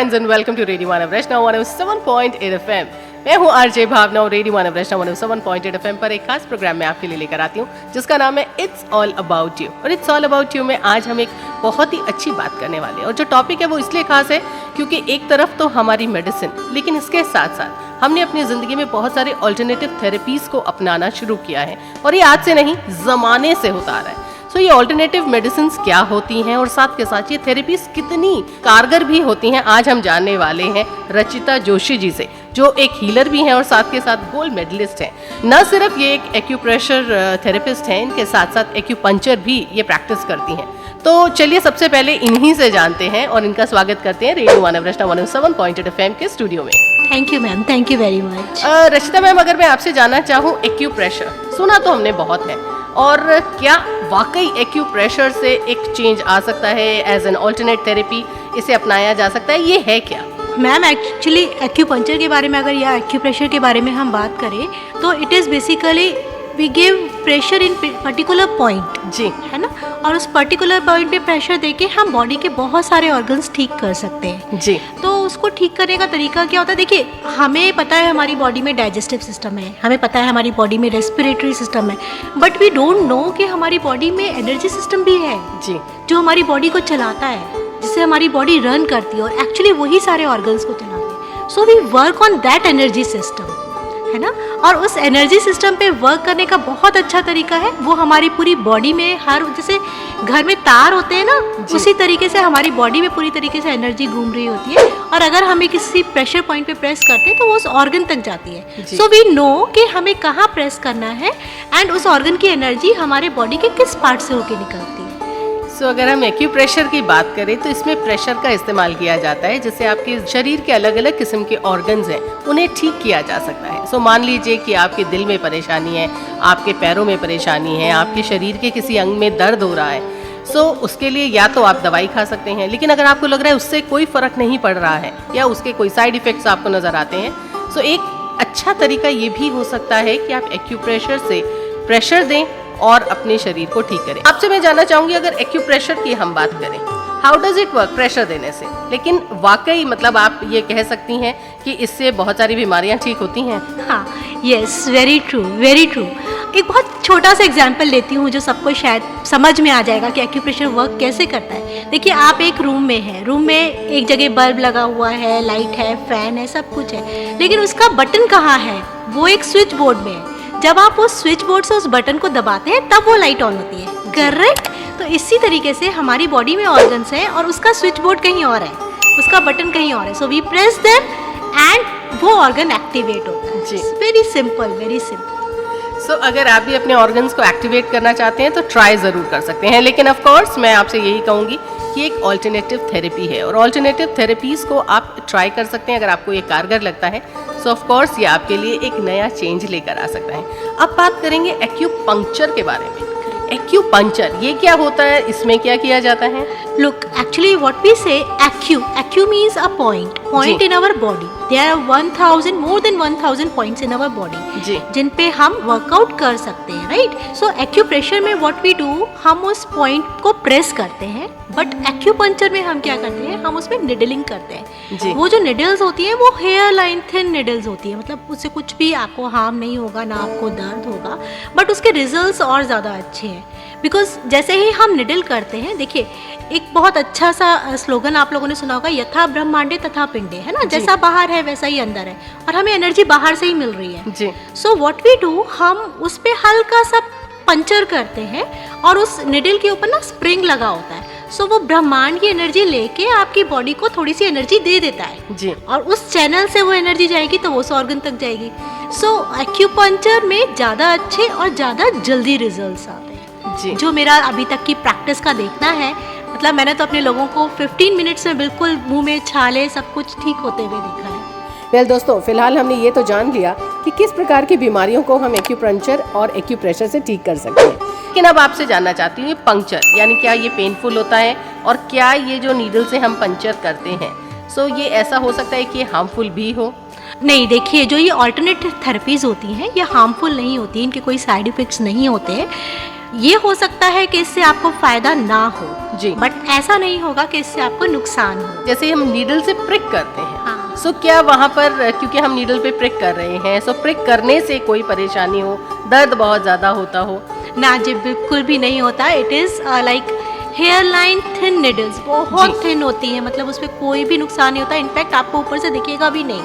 Friends and welcome to radio Manav Rachna 107.8 FM। मैं हूं RJ भावना और रेडियो मानव रचना 107.8 FM पर एक खास प्रोग्राम मैं आपके लिए लेकर आती हूं जिसका नाम है इट्स ऑल अबाउट यू। और इट्स ऑल अबाउट यू में आज हम एक बहुत ही अच्छी बात करने वाले हैं और जो टॉपिक है वो इसलिए खास है क्योंकि एक तरफ तो हमारी मेडिसिन, लेकिन इसके साथ साथ हमने अपनी जिंदगी में बहुत सारे ऑल्टरनेटिव थेरेपीज को अपनाना शुरू किया है और ये आज से नहीं, जमाने से होता आ रहा है। तो ये ऑल्टरनेटिव मेडिसिन क्या होती हैं और साथ के साथ ये थेरेपीज कितनी कारगर भी होती हैं, आज हम जानने वाले हैं रचिता जोशी जी से, जो एक हीलर भी हैं और साथ के साथ गोल्ड मेडलिस्ट हैं। न सिर्फ ये एक एक्यूप्रेशर थेरेपिस्ट हैं, इनके साथ साथ एक्यूपंक्चर भी ये प्रैक्टिस करती हैं। तो चलिए सबसे पहले इन्हीं से जानते हैं और इनका स्वागत करते हैं रेडियो मानव रचना 107.8 FM के स्टूडियो में। Thank you ma'am, thank you very much. Rachita ma'am, अगर मैं आपसे जानना चाहूँ, एक्यूप्रेशर सुना तो हमने बहुत है, और क्या वाकई एक्यूप्रेशर से एक चेंज आ सकता है? एज एन ऑल्टरनेट थेरेपी इसे अपनाया जा सकता है, ये है क्या? मैम एक्चुअली एक्यूपंक्चर के बारे में अगर या एक्यूप्रेशर के बारे में हम बात करें तो it is basically we give pressure in particular point, जी, है ना, और उस पर्टिकुलर पॉइंट पे प्रेशर देके हम बॉडी के बहुत सारे ऑर्गन्स ठीक कर सकते हैं। जी, तो उसको ठीक करने का तरीका क्या होता है? देखिए, हमें पता है हमारी बॉडी में डाइजेस्टिव सिस्टम है, हमें पता है हमारी बॉडी में रेस्पिरेटरी सिस्टम है, बट वी डोंट नो कि हमारी बॉडी में एनर्जी सिस्टम भी है, जी, जो हमारी बॉडी को चलाता है, जिससे हमारी बॉडी रन करती है और एक्चुअली वही सारे ऑर्गन्स को चलाते हैं। So we work on that energy system, है ना, और उस एनर्जी सिस्टम पे वर्क करने का बहुत अच्छा तरीका है वो हमारी पूरी बॉडी में, हर जैसे घर में तार होते हैं ना, उसी तरीके से हमारी बॉडी में पूरी तरीके से एनर्जी घूम रही होती है और अगर हमें किसी प्रेशर पॉइंट पे प्रेस करते हैं तो वो उस ऑर्गन तक जाती है। सो वी नो कि हमें कहाँ प्रेस करना है एंड उस ऑर्गन की एनर्जी हमारे बॉडी के किस पार्ट से होके निकलती है। सो अगर हम एक्यूप्रेशर की बात करें तो इसमें प्रेशर का इस्तेमाल किया जाता है जिससे आपके शरीर के अलग अलग किस्म के ऑर्गन्स हैं उन्हें ठीक किया जा सकता है। सो मान लीजिए कि आपके दिल में परेशानी है, आपके पैरों में परेशानी है, आपके शरीर के किसी अंग में दर्द हो रहा है, सो उसके लिए या तो आप दवाई खा सकते हैं, लेकिन अगर आपको लग रहा है उससे कोई फ़र्क नहीं पड़ रहा है या उसके कोई साइड इफ़ेक्ट्स आपको नज़र आते हैं, सो एक अच्छा तरीका ये भी हो सकता है कि आप एक्यूप्रेशर से प्रेशर दें और अपने शरीर को ठीक करें। आपसे मैं जानना चाहूँगी, अगर एक्यूप्रेशर की हम बात करें, how does it work pressure देने से? लेकिन वाकई मतलब आप ये कह सकती हैं कि इससे बहुत सारी बीमारियां ठीक होती हैं? हाँ, yes, very true, very true. एक बहुत छोटा सा एग्जांपल लेती हूँ जो सबको शायद समझ में आ जाएगा कि एक्यूप्रेशर वर्क कैसे करता है। देखिए, आप एक रूम में हैं, रूम में एक जगह बल्ब लगा हुआ है, लाइट है, फैन है, सब कुछ है, लेकिन उसका बटन कहाँ है? वो एक स्विच बोर्ड में है। जब आप उस स्विच बोर्ड से उस बटन को दबाते हैं तब वो लाइट ऑन होती है, करेक्ट? तो इसी तरीके से हमारी बॉडी में ऑर्गन्स हैं और उसका स्विच बोर्ड कहीं और है, उसका बटन कहीं और है। So we press them and वो ऑर्गन एक्टिवेट होता है। जी, very simple, very simple. So अगर आप भी अपने ऑर्गन्स को एक्टिवेट करना चाहते हैं तो ट्राई ज़रूर कर सकते हैं, लेकिन ऑफ कोर्स मैं आपसे यही कहूँगी कि एक ऑल्टरनेटिव थेरेपी है और ऑल्टरनेटिव थेरेपीज़ को आप ट्राई कर सकते हैं। अगर आपको ये कारगर लगता है सो ऑफ कोर्स ये आपके लिए एक नया चेंज लेकर आ सकता है। अब बात करेंगे एक्यूपंक्चर के बारे में। एक्यूपंक्चर ये क्या होता है, इसमें क्या किया जाता है? Look, actually what we say, acu means a point in our body. There are 1000, more than 1000 points in our body, जी, जिन पे हम वर्कआउट कर सकते हैं, राइट? सो एक्यूप्रेशर में व्हाट वी डू, हम उस पॉइंट को प्रेस करते हैं, बट एक्यूपंक्चर में हम क्या करते हैं, हम उसमें निडलिंग करते हैं। जी, वो जो निडल्स होती हैं वो हेयर लाइन थिन निडल्स होती है, मतलब उससे कुछ भी आपको हार्म नहीं होगा, ना आपको दर्द होगा, बट उसके रिजल्ट्स और ज़्यादा अच्छे हैं। बिकॉज जैसे ही हम निडल करते हैं, देखिए एक बहुत अच्छा सा स्लोगन आप लोगों ने सुना होगा, यथा ब्रह्मांडे तथा पिंडे, है ना, जैसा बाहर है वैसा ही अंदर है और हमें एनर्जी बाहर से ही मिल रही है। जी, सो व्हाट वी डू, हम उस पे हल्का सा पंचर करते हैं और उस निडल के ऊपर ना स्प्रिंग लगा होता है। सो वो ब्रह्मांड की एनर्जी लेके आपकी बॉडी को थोड़ी सी एनर्जी दे देता है, जी, और उस चैनल से वो एनर्जी जाएगी तो वो उस ऑर्गन तक जाएगी। सो एक्यूपंक्चर में ज़्यादा अच्छे और ज़्यादा जल्दी रिजल्ट्स आते हैं। जी, जो मेरा अभी तक की प्रैक्टिस का देखना है, मतलब मैंने तो अपने लोगों को 15 मिनट्स में बिल्कुल मुंह में छाले सब कुछ ठीक होते हुए देखा है। वेल दोस्तों, फिलहाल हमने ये तो जान लिया कि किस प्रकार की बीमारियों को हम एक्यूपंक्चर और एक्यूप्रेशर से ठीक कर सकते हैं, लेकिन अब आपसे जानना चाहती हूँ, ये पंक्चर यानी क्या ये पेनफुल होता है और क्या ये जो नीडल से हम पंक्चर करते हैं, सो ये ऐसा हो सकता है कि हार्मफुल भी हो? नहीं, देखिए जो ये ऑल्टरनेटिव थेरेपीज़ होती हैं ये हार्मफुल नहीं होती, इनके कोई साइड इफ़ेक्ट्स नहीं होते हैं। ये हो सकता है कि इससे आपको फ़ायदा ना हो, जी। बट ऐसा नहीं होगा कि इससे आपको नुकसान हो। जैसे हम नीडल से प्रिक करते हैं, हाँ। सो क्या वहाँ पर क्योंकि हम नीडल पे प्रिक कर रहे हैं, सो प्रिक करने से कोई परेशानी हो, दर्द बहुत ज़्यादा होता हो? ना जी, बिल्कुल भी नहीं होता। It is like hair line thin needles, बहुत थिन होती है, मतलब उसमें कोई भी नुकसान नहीं होता। इनफैक्ट आपको ऊपर से दिखेगा भी नहीं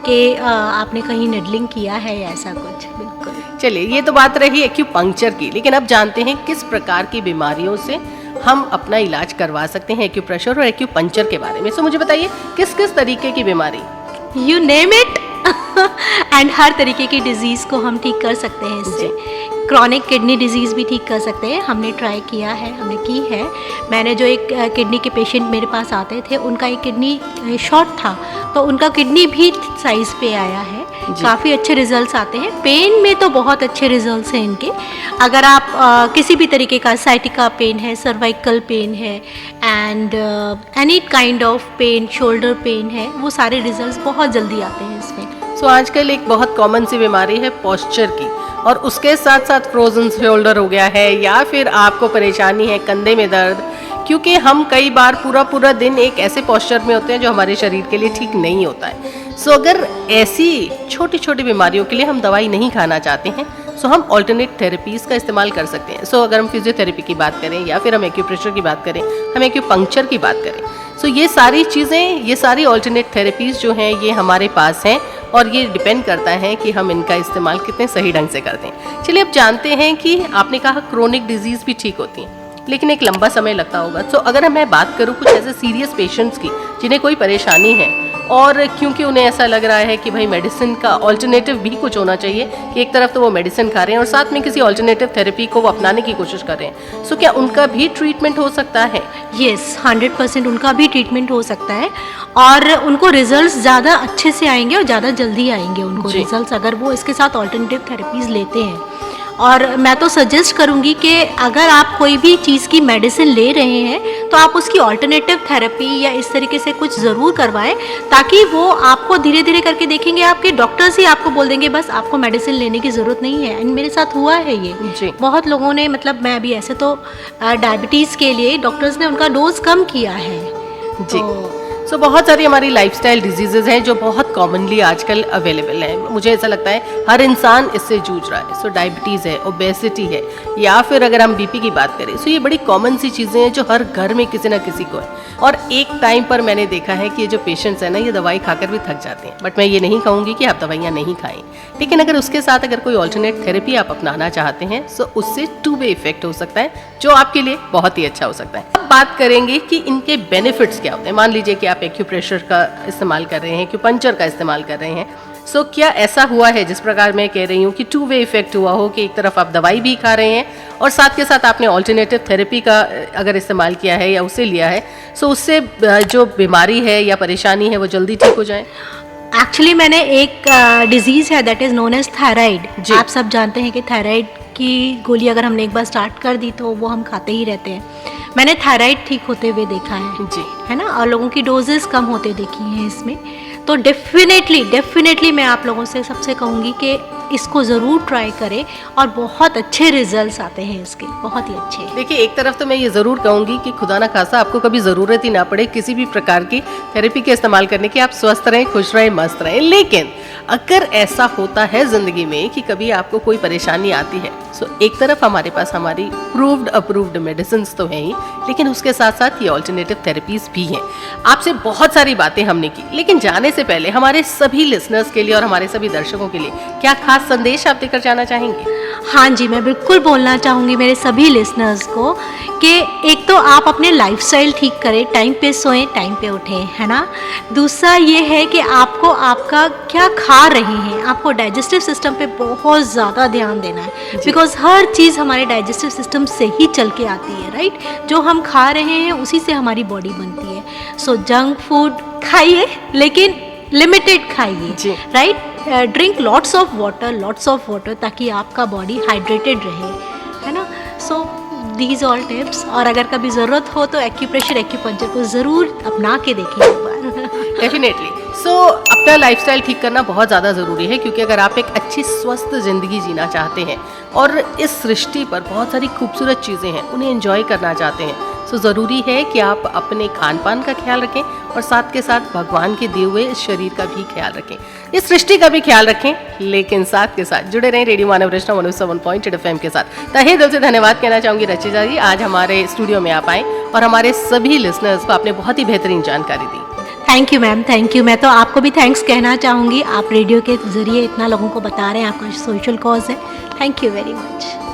कि आपने कहीं निडलिंग किया है या ऐसा कुछ, बिल्कुल। चलिए, ये तो बात रही एक्यूपंक्चर की, लेकिन अब जानते हैं किस प्रकार की बीमारियों से हम अपना इलाज करवा सकते हैं एक्यूप्रेशर और एक्यूपंक्चर के बारे में। सो मुझे बताइए किस किस तरीके की बीमारी? यू नेम इट एंड हर तरीके की डिजीज़ को हम ठीक कर सकते हैं इससे। क्रॉनिक किडनी डिजीज़ भी ठीक कर सकते हैं, हमने ट्राई किया है, हमने की है। मैंने जो एक किडनी के पेशेंट मेरे पास आते थे, उनका एक किडनी शॉर्ट था, तो उनका किडनी भी साइज़ पे आया है। काफ़ी अच्छे रिजल्ट्स आते हैं। पेन में तो बहुत अच्छे रिजल्ट्स हैं इनके। अगर आप किसी भी तरीके का साइटिका पेन है, सर्वाइकल पेन है and any kind of pain, shoulder pain है, वो सारे रिजल्ट्स बहुत जल्दी आते हैं इसमें। सो आजकल एक बहुत कॉमन सी बीमारी है पोस्चर की, और उसके साथ साथ फ्रोजन शोल्डर हो गया है, या फिर आपको परेशानी है कंधे में दर्द, क्योंकि हम कई बार पूरा दिन एक ऐसे पोस्चर में होते हैं जो हमारे शरीर के लिए ठीक नहीं होता है। सो अगर ऐसी छोटी छोटी बीमारियों के लिए हम दवाई नहीं खाना चाहते हैं, सो हम ऑल्टरनेट थेरेपीज़ का इस्तेमाल कर सकते हैं। सो अगर हम फिजियोथेरेपी की बात करें, या फिर हम एक्यूप्रेशर की बात करें, हम एक्यूपंक्चर की बात करें, सो ये सारी चीज़ें, ये सारी ऑल्टरनेट थेरेपीज़ जो हैं, ये हमारे पास हैं, और ये डिपेंड करता है कि हम इनका इस्तेमाल कितने सही ढंग से करते हैं। चलिए, अब जानते हैं कि आपने कहा क्रोनिक डिजीज़ भी ठीक होती हैं, लेकिन एक लंबा समय लगता होगा। सो अगर मैं बात करूँ कुछ ऐसे सीरियस पेशेंट्स की जिन्हें कोई परेशानी है, और क्योंकि उन्हें ऐसा लग रहा है कि भाई मेडिसिन का ऑल्टरनेटिव भी कुछ होना चाहिए, कि एक तरफ तो वो मेडिसिन खा रहे हैं और साथ में किसी ऑल्टरनेटिव थेरेपी को वो अपनाने की कोशिश कर रहे हैं, सो क्या उनका भी ट्रीटमेंट हो सकता है? येस, 100% उनका भी ट्रीटमेंट हो सकता है, और उनको रिजल्ट्स ज़्यादा अच्छे से आएंगे और ज़्यादा जल्दी आएंगे उनको रिजल्ट्स, अगर वो इसके साथ ऑल्टरनेटिव थेरेपीज़ लेते हैं। और मैं तो सजेस्ट करूँगी कि अगर आप कोई भी चीज़ की मेडिसिन ले रहे हैं, तो आप उसकी ऑल्टरनेटिव थेरेपी या इस तरीके से कुछ ज़रूर करवाएं, ताकि वो आपको धीरे धीरे करके देखेंगे। आपके डॉक्टर्स ही आपको बोल देंगे बस आपको मेडिसिन लेने की ज़रूरत नहीं है। एंड मेरे साथ हुआ है ये जी। बहुत लोगों ने, मतलब मैं अभी ऐसे तो डायबिटीज़ के लिए डॉक्टर्स ने उनका डोज कम किया है जी। सो बहुत सारी हमारी लाइफस्टाइल डिजीजेज हैं जो बहुत कॉमनली आजकल अवेलेबल हैं। मुझे ऐसा लगता है हर इंसान इससे जूझ रहा है। सो डायबिटीज़ है, ओबेसिटी है, या फिर अगर हम बीपी की बात करें, सो ये बड़ी कॉमन सी चीज़ें हैं जो हर घर में किसी ना किसी को है। और एक टाइम पर मैंने देखा है कि ये जो पेशेंट्स हैं ना, ये दवाई खाकर भी थक जाते हैं। बट मैं ये नहीं कहूँगी कि आप दवाइयाँ नहीं खाएं, लेकिन अगर उसके साथ अगर कोई ऑल्टरनेट थेरेपी आप अपनाना चाहते हैं, सो उससे 2 वे इफेक्ट हो सकता है, जो आपके लिए बहुत ही अच्छा हो सकता है। अब बात करेंगे कि इनके बेनिफिट्स क्या होते हैं। मान लीजिए कि आप एक्यूप्रेशर का इस्तेमाल कर रहे हैं, एक्यूपंक्चर का इस्तेमाल कर रहे हैं, सो क्या ऐसा हुआ है जिस प्रकार मैं कह रही हूँ कि 2 वे इफेक्ट हुआ हो, कि एक तरफ आप दवाई भी खा रहे हैं और साथ के साथ आपने ऑल्टरनेटिव थेरेपी का अगर इस्तेमाल किया है या उसे लिया है, सो उससे जो बीमारी है या परेशानी है वो जल्दी ठीक हो जाए? एक्चुअली मैंने एक डिजीज़ है that is known as thyroid. आप सब जानते हैं कि थायराइड की गोली अगर हमने एक बार स्टार्ट कर दी तो वो हम खाते ही रहते हैं। मैंने थायराइड ठीक होते हुए देखा है जी, है ना, और लोगों की डोजेस कम होते देखी हैं इसमें। तो डेफिनेटली मैं आप लोगों से सबसे कहूँगी कि इसको ज़रूर ट्राई करें, और बहुत अच्छे रिजल्ट्स आते हैं इसके, बहुत ही अच्छे। देखिए, एक तरफ तो मैं ये ज़रूर कहूँगी कि खुदा ना खासा आपको कभी ज़रूरत ही ना पड़े किसी भी प्रकार की थेरेपी के इस्तेमाल करने की, आप स्वस्थ रहें, खुश रहें, मस्त रहें। लेकिन अगर ऐसा होता है ज़िंदगी में कि कभी आपको कोई परेशानी आती है, सो एक तरफ हमारे पास हमारी प्रूव्ड अप्रूव्ड मेडिसिन तो हैं ही, लेकिन उसके साथ साथ ये ऑल्टरनेटिव थेरेपीज़ भी हैं। आपसे बहुत सारी बातें हमने की, लेकिन जाने से पहले हमारे सभी लिसनर्स के लिए और हमारे सभी दर्शकों के लिए क्या खास संदेश आप देकर जाना चाहेंगे? हाँ जी, मैं बिल्कुल बोलना चाहूँगी मेरे सभी लिसनर्स को कि एक तो आप अपने लाइफस्टाइल ठीक करें, टाइम पे सोएं, टाइम पे उठें, है ना। दूसरा ये है कि आपको आपका क्या खा रहे हैं, आपको डाइजेस्टिव सिस्टम पे बहुत ज़्यादा ध्यान देना है, बिकॉज हर चीज़ हमारे डाइजेस्टिव सिस्टम से ही चल के आती है, राइट। जो हम खा रहे हैं उसी से हमारी बॉडी बनती है। सो जंक फूड खाइए, लेकिन लिमिटेड खाइए, right. Drink lots of water, ताकि आपका बॉडी हाइड्रेटेड रहे, है ना। सो दीज ऑल टिप्स, और अगर कभी ज़रूरत हो तो एक्यूप्रेशर, एक्यूपंक्चर को ज़रूर अपना के देखें एक बार। डेफिनेटली। सो अपना लाइफस्टाइल ठीक करना बहुत ज़्यादा ज़रूरी है, क्योंकि अगर आप एक अच्छी स्वस्थ ज़िंदगी जीना चाहते हैं और इस सृष्टि पर बहुत सारी खूबसूरत चीज़ें हैं, उन्हें एंजॉय करना चाहते हैं, सो ज़रूरी है कि आप अपने खान पान का ख्याल रखें और साथ के साथ भगवान के दिए हुए इस शरीर का भी ख्याल रखें, इस सृष्टि का भी ख्याल रखें, लेकिन साथ के साथ जुड़े रहें रेडियो मानव वैष्णव 107.8 FM के साथ। तहे दिल से धन्यवाद कहना चाहूँगी रचिता जी, आज हमारे स्टूडियो में आप आए और हमारे सभी लिसनर्स को आपने बहुत ही बेहतरीन जानकारी दी। Thank you ma'am, thank you. मैं तो आपको भी थैंक्स कहना चाहूँगी, आप रेडियो के ज़रिए इतना लोगों को बता रहे हैं, आपका सोशल कॉज है। Thank you very much.